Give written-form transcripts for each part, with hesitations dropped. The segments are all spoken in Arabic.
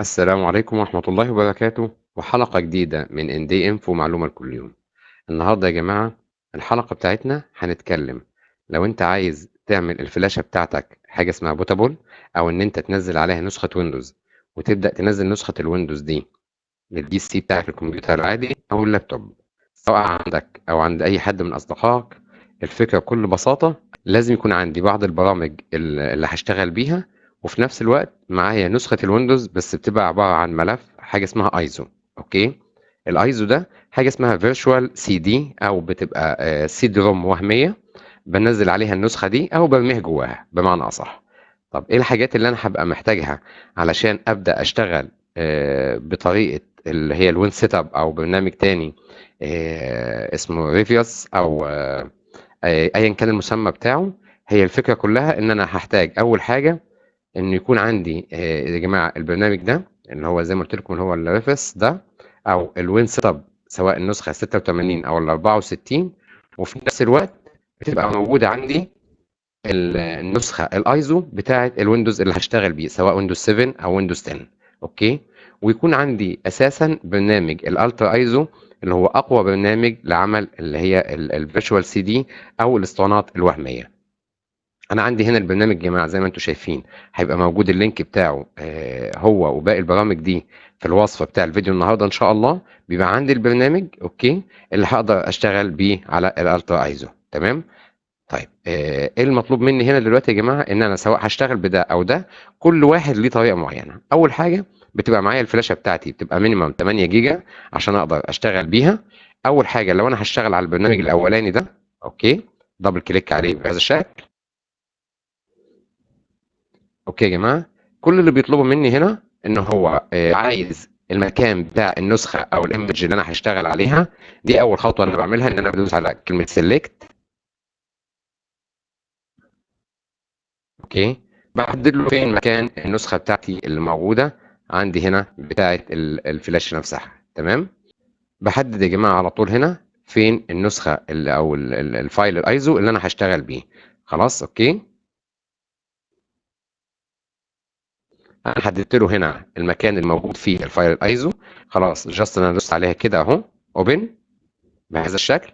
السلام عليكم ورحمة الله وبركاته، وحلقة جديدة من ND Info معلومة لكل يوم. النهاردة يا جماعة الحلقة بتاعتنا هنتكلم لو انت عايز تعمل الفلاشة بتاعتك حاجة اسمها بوتابل، او ان انت تنزل عليها نسخة ويندوز وتبدأ تنزل نسخة الويندوز دي للبي سي بتاعك الكمبيوتر العادي او اللابتوب، سواء عندك او عند اي حد من اصدقائك. الفكرة بكل بساطة لازم يكون عندي بعض البرامج اللي هشتغل بيها، وفي نفس الوقت معايا نسخة الويندوز بس بتبقى عبارة عن ملف حاجة اسمها ايزو. اوكي، الايزو ده حاجة اسمها فيرتشوال سي دي، او بتبقى سي دي روم وهمية بنزل عليها النسخة دي او برميها جواها بمعنى اصح. طب ايه الحاجات اللي انا هبقى محتاجها علشان ابدا اشتغل بطريقه اللي هي الوين سيت اب او برنامج تاني اسمه ريفيوس او ايا كان المسمى بتاعه. هي الفكره كلها ان انا هحتاج اول حاجه ان يكون عندي يا جماعه البرنامج ده اللي هو زي ما قلت لكم اللي هو الريفيوس ده، او الوين سيت اب، سواء النسخه 86 او ال 64. وفي نفس الوقت بتبقى موجوده عندي النسخه الايزو بتاعه الويندوز اللي هشتغل بيه، سواء ويندوز 7 او ويندوز 10. اوكي، ويكون عندي اساسا برنامج الالترا ايزو اللي هو اقوى برنامج لعمل اللي هي الفيرتشوال سي دي او الاسطوانات الوهميه. انا عندي هنا البرنامج يا جماعه زي ما انتم شايفين، هيبقى موجود اللينك بتاعه هو وباقي البرامج دي في الوصف بتاع الفيديو النهارده ان شاء الله. بيبقى عندي البرنامج اوكي اللي هقدر اشتغل بيه على الالترا ايزو. تمام. طيب ايه المطلوب مني هنا دلوقتي يا جماعه؟ ان انا سواء هشتغل بده او ده، كل واحد ليه طريقه معينه. اول حاجه بتبقى معايا الفلاشه بتاعتي بتبقى مينيمم 8 جيجا عشان اقدر اشتغل بيها. اول حاجه لو انا هشتغل على البرنامج الاولاني ده، اوكي، دبل كليك عليه بهذا الشكل. اوكي يا جماعه، كل اللي بيطلبه مني هنا ان هو عايز المكان بتاع النسخه او الايمج اللي انا هشتغل عليها. دي اول خطوه انا بعملها، ان انا بدوس على كلمه سيلكت. اوكي، بحدد له فين مكان النسخه بتاعتي اللي موجوده عندي هنا بتاعه الفلاش نفسها. تمام، بحدد يا جماعه على طول هنا فين النسخه اللي او الفايل الايزو اللي انا هشتغل بيه. خلاص اوكي، انا حددت له هنا المكان الموجود فيه الفايل الايزو. خلاص جاست انا دوست عليها كده اهو، اوبن بهذا الشكل.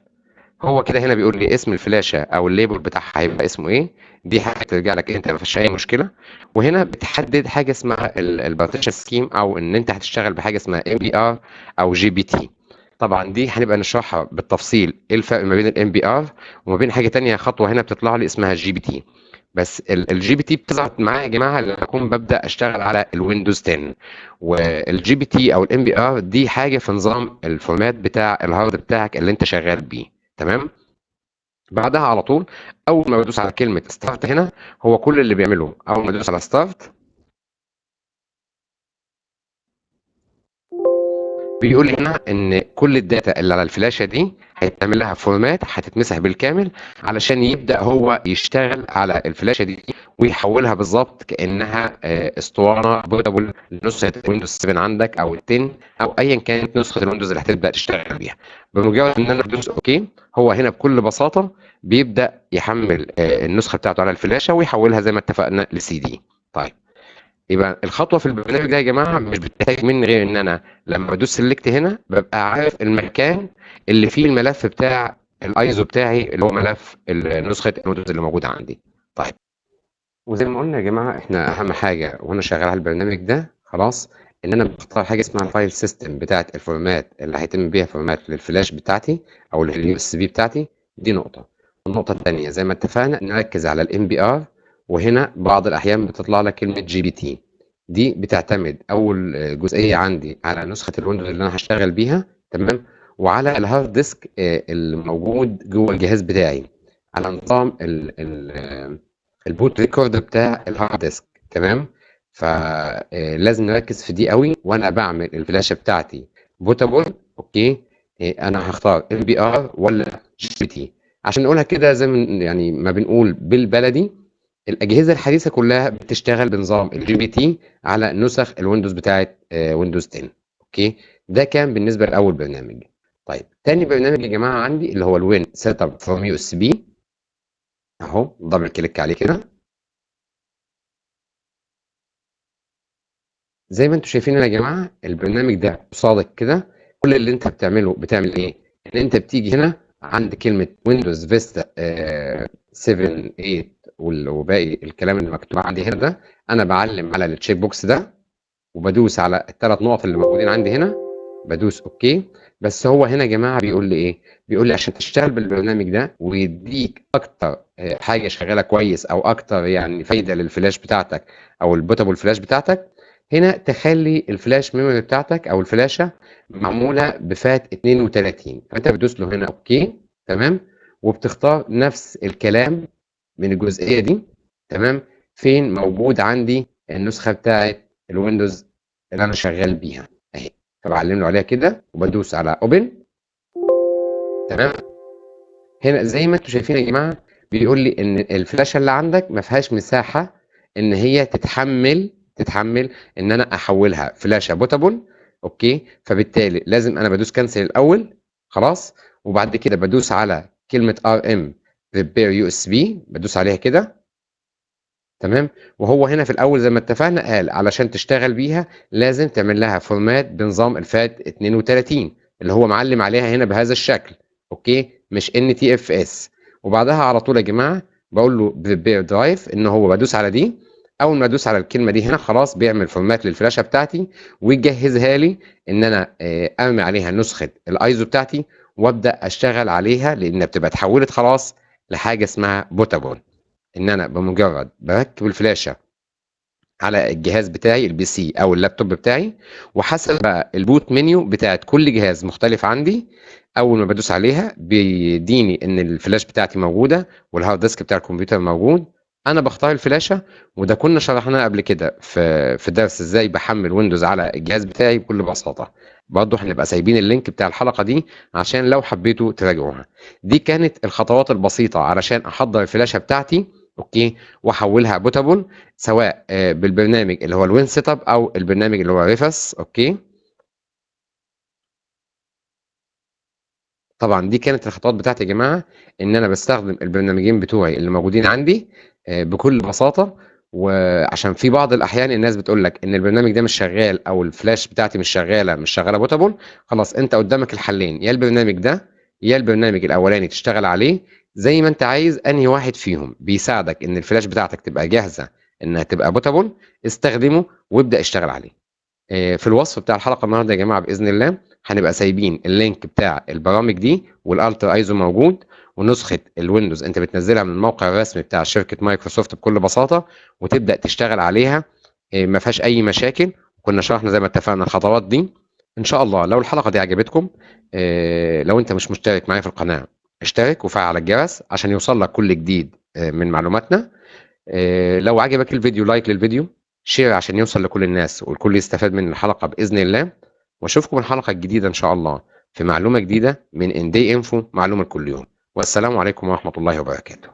هو كده هنا بيقول لي اسم الفلاشه او الليبل بتاعها هيبقى اسمه ايه. دي حاجه ترجع لك انت، ما فيش اي مشكله. وهنا بتحدد حاجه اسمها البارتيشن سكيم، او ان انت هتشتغل بحاجه اسمها ام بي ار او جي بي تي. طبعا دي هنبقى نشرحها بالتفصيل ايه الفرق ما بين الام بي ار وما بين حاجه تانية خطوه هنا بتطلع لي اسمها جي بي تي. بس الجي بي تي بتظهر معايا يا جماعه لما اكون ببدا اشتغل على الويندوز 10. والجي بي تي او الام بي ار دي حاجه في نظام الفورمات بتاع الهارد بتاعك اللي انت شغال بيه. تمام، بعدها على طول اول ما بدوس على كلمه ستارت هنا، هو كل اللي بيعمله اول ما ادوس على ستارت بيقول لي هنا ان كل الداتا اللي على الفلاشه دي هيتعمل لها فورمات، هتتمسح بالكامل علشان يبدا هو يشتغل على الفلاشه دي ويحولها بالظبط كانها اسطوانه بورتابل لنسخه ويندوز 7 عندك او ال 10 او ايا كانت نسخه الويندوز اللي هتبدا تشتغل بيها. بمجرد ان انا بدوس اوكي، هو هنا بكل بساطه بيبدا يحمل النسخه بتاعته على الفلاشه ويحولها زي ما اتفقنا لسي دي. طيب، يبقى الخطوه في البرنامج ده يا جماعه مش بتحتاج مني غير ان انا لما بدوس سيلكت هنا ببقى عارف المكان اللي فيه الملف بتاع الايزو بتاعي اللي هو ملف نسخه الويندوز اللي موجوده عندي. طيب، وزي ما قلنا يا جماعه احنا اهم حاجه وانا شغال على البرنامج ده خلاص ان انا بختار حاجه اسمها الفايل سيستم بتاعه الفورمات اللي هيتم بيها فورمات للفلاش بتاعتي او لليو اس بي بتاعتي. دي نقطه. النقطه الثانيه زي ما اتفقنا نركز على الام بي ار، وهنا بعض الاحيان بتطلع لك كلمه جي بي تي. دي بتعتمد اول جزئيه عندي على نسخه الويندوز اللي انا هشتغل بيها. تمام، وعلى الهارد ديسك الموجود جوه الجهاز بتاعي على نظام البوت ريكورد بتاع الهارد ديسك. تمام، فلازم نركز في دي قوي وانا بعمل الفلاشه بتاعتي بوتابل. اوكي، انا هختار ام بي ار ولا جي بي تي. عشان نقولها كده زي ما يعني ما بنقول بالبلدي، الاجهزه الحديثه كلها بتشتغل بنظام الجي بي تي على نسخ الويندوز بتاعت ويندوز 10. اوكي، ده كان بالنسبه لاول برنامج. طيب تاني برنامج يا جماعه عندي اللي هو الوين سيت اب فروم يو اس بي. اهو دبل كليك عليه كده. زي ما انتم شايفين هنا يا جماعه البرنامج ده قصادك كده. كل اللي انت بتعمله بتعمل ايه؟ ان انت بتيجي هنا عند كلمه ويندوز فيستا 7 8 وباقي الكلام اللي مكتوب عندي هنا ده. انا بعلم على التشيك بوكس ده وبدوس على الثلاث نقط اللي موجودين عندي هنا، بدوس اوكي. بس هو هنا يا جماعه بيقول لي ايه؟ بيقول لي عشان تشتغل بالبرنامج ده ويديك اكتر حاجه شغاله كويس او اكتر يعني فايده للفلاش بتاعتك او البوتابل فلاش بتاعتك، هنا تخلي الفلاش ميموري بتاعتك او الفلاشه معموله بفات 32. فانت بتدوس له هنا اوكي. تمام. وبتختار نفس الكلام من الجزئيه دي. تمام. فين موجود عندي النسخه بتاعت الويندوز اللي انا شغال بيها اهي. فبعلم له عليها كده وبدوس على اوبن. تمام. هنا زي ما انتم شايفين يا جماعه بيقول لي ان الفلاشه اللي عندك ما فيهاش مساحه ان هي تتحمل ان انا احولها فلاشه بوتابل. اوكي. فبالتالي لازم انا بدوس كنسل الاول. خلاص. وبعد كده بدوس على كلمه ار ام ريبير يو اس بي، بدوس عليها كده. تمام. وهو هنا في الاول زي ما اتفقنا قال علشان تشتغل بيها لازم تعمل لها فورمات بنظام الفات 32 اللي هو معلم عليها هنا بهذا الشكل. اوكي. مش ان تي اف اس. وبعدها على طول يا جماعه بقول له بريبير درايف ان هو بدوس على دي. اول ما ادوس على الكلمه دي هنا خلاص بيعمل فورمات للفلاشه بتاعتي ويجهزها لي ان انا ارمي عليها نسخه الايزو بتاعتي وابدا اشتغل عليها لانها بتبقى اتحولت خلاص لحاجه اسمها بوتابل. ان انا بمجرد بركب الفلاشه على الجهاز بتاعي البي سي او اللابتوب بتاعي، وحسب بقى البوت منيو بتاعت كل جهاز مختلف عندي. اول ما بدوس عليها بيديني ان الفلاش بتاعتي موجوده والهارد ديسك بتاع الكمبيوتر موجود. انا بختار الفلاشه. وده كنا شرحناه قبل كده في درس ازاي بحمل ويندوز على الجهاز بتاعي بكل بساطه. برضه هنبقى سايبين اللينك بتاع الحلقه دي عشان لو حبيتوا تراجعوها. دي كانت الخطوات البسيطه علشان احضر الفلاشه بتاعتي. اوكي. واحولها بوتابل سواء بالبرنامج اللي هو الوين سيت اب او البرنامج اللي هو ريفس. اوكي. طبعا دي كانت الخطوات بتاعتي يا جماعه ان انا بستخدم البرنامجين بتوعي اللي موجودين عندي بكل بساطه. وعشان في بعض الاحيان الناس بتقول لك ان البرنامج ده مش شغال او الفلاش بتاعتي مش شغاله بوتابل. خلاص انت قدامك الحلين يا البرنامج ده يا البرنامج الاولاني تشتغل عليه. زي ما انت عايز انهي واحد فيهم بيساعدك ان الفلاش بتاعتك تبقى جاهزه انها تبقى بوتابل استخدمه وابدا اشتغل عليه. في الوصف بتاع الحلقه النهارده يا جماعه باذن الله هنبقى سايبين اللينك بتاع البرامج دي والالتر ايزو موجود. ونسخه الويندوز انت بتنزلها من الموقع الرسمي بتاع شركه مايكروسوفت بكل بساطه وتبدا تشتغل عليها. ما فيهاش اي مشاكل. كنا شرحنا زي ما اتفقنا الخطوات دي. ان شاء الله لو الحلقه دي عجبتكم لو انت مش مشترك معايا في القناه اشترك وفعل الجرس عشان يوصل لك كل جديد من معلوماتنا. لو عجبك الفيديو لايك للفيديو، شير عشان يوصل لكل الناس والكل يستفاد من الحلقة بإذن الله. واشوفكم الحلقة الجديدة إن شاء الله في معلومة جديدة من اندي انفو معلومة كل يوم. والسلام عليكم ورحمة الله وبركاته.